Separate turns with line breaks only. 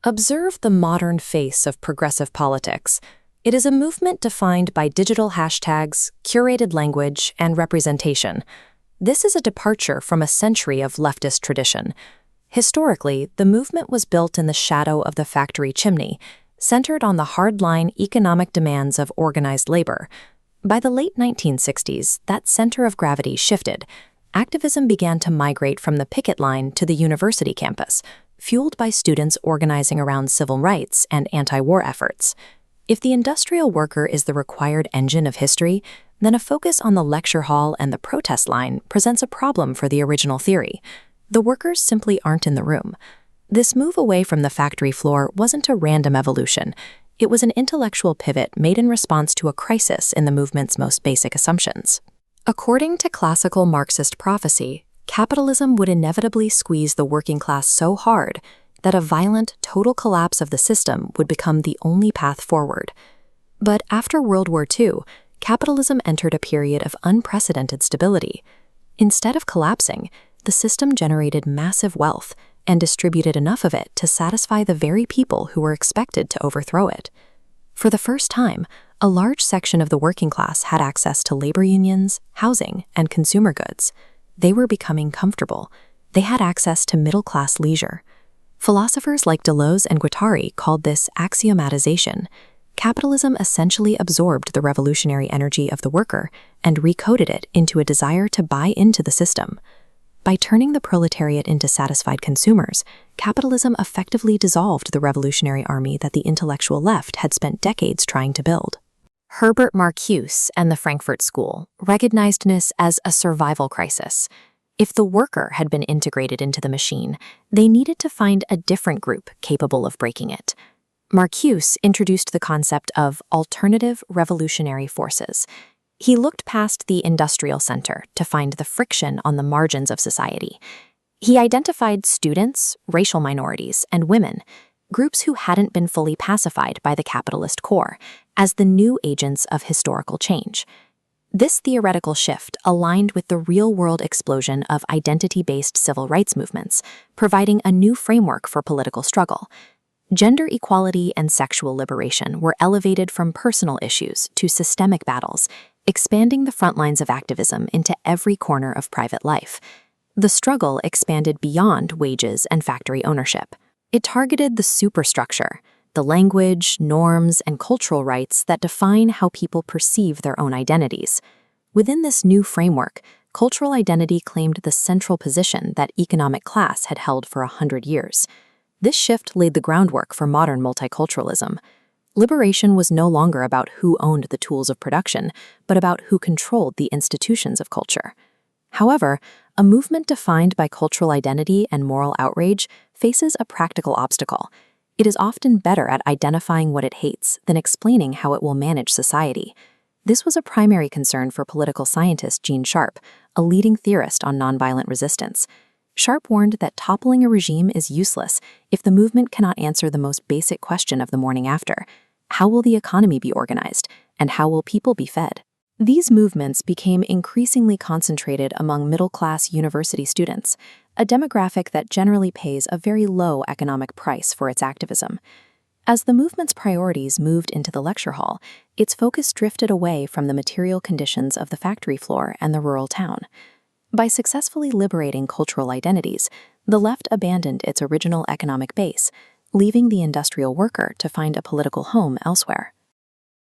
Observe the modern face of progressive politics. It is a movement defined by digital hashtags, curated language, and representation. This is a departure from a century of leftist tradition. Historically, the movement was built in the shadow of the factory chimney, centered on the hardline economic demands of organized labor. By the late 1960s, that center of gravity shifted. Activism began to migrate from the picket line to the university campus, fueled by students organizing around civil rights and anti-war efforts. If the industrial worker is the required engine of history, then a focus on the lecture hall and the protest line presents a problem for the original theory. The workers simply aren't in the room. This move away from the factory floor wasn't a random evolution. It was an intellectual pivot made in response to a crisis in the movement's most basic assumptions. According to classical Marxist prophecy, capitalism would inevitably squeeze the working class so hard that a violent, total collapse of the system would become the only path forward. But after World War II, capitalism entered a period of unprecedented stability. Instead of collapsing, the system generated massive wealth and distributed enough of it to satisfy the very people who were expected to overthrow it. For the first time, a large section of the working class had access to labor unions, housing, and consumer goods. They were becoming comfortable. They had access to middle-class leisure. Philosophers like Deleuze and Guattari called this axiomatization. Capitalism essentially absorbed the revolutionary energy of the worker and recoded it into a desire to buy into the system. By turning the proletariat into satisfied consumers, capitalism effectively dissolved the revolutionary army that the intellectual left had spent decades trying to build. Herbert Marcuse and the Frankfurt School recognized this as a survival crisis. If the worker had been integrated into the machine, they needed to find a different group capable of breaking it. Marcuse introduced the concept of alternative revolutionary forces. He looked past the industrial center to find the friction on the margins of society. He identified students, racial minorities, and women, groups who hadn't been fully pacified by the capitalist core, as the new agents of historical change. This theoretical shift aligned with the real-world explosion of identity-based civil rights movements, providing a new framework for political struggle. Gender equality and sexual liberation were elevated from personal issues to systemic battles, expanding the front lines of activism into every corner of private life. The struggle expanded beyond wages and factory ownership. It targeted the superstructure, the language, norms, and cultural rights that define how people perceive their own identities. Within this new framework, cultural identity claimed the central position that economic class had held for 100 years. This shift laid the groundwork for modern multiculturalism. Liberation was no longer about who owned the tools of production, but about who controlled the institutions of culture. However, a movement defined by cultural identity and moral outrage faces a practical obstacle. It is often better at identifying what it hates than explaining how it will manage society. This was a primary concern for political scientist Gene Sharp, a leading theorist on nonviolent resistance. Sharp warned that toppling a regime is useless if the movement cannot answer the most basic question of the morning after: how will the economy be organized, and how will people be fed? These movements became increasingly concentrated among middle-class university students, a demographic that generally pays a very low economic price for its activism. As the movement's priorities moved into the lecture hall, its focus drifted away from the material conditions of the factory floor and the rural town. By successfully liberating cultural identities, the left abandoned its original economic base, leaving the industrial worker to find a political home elsewhere.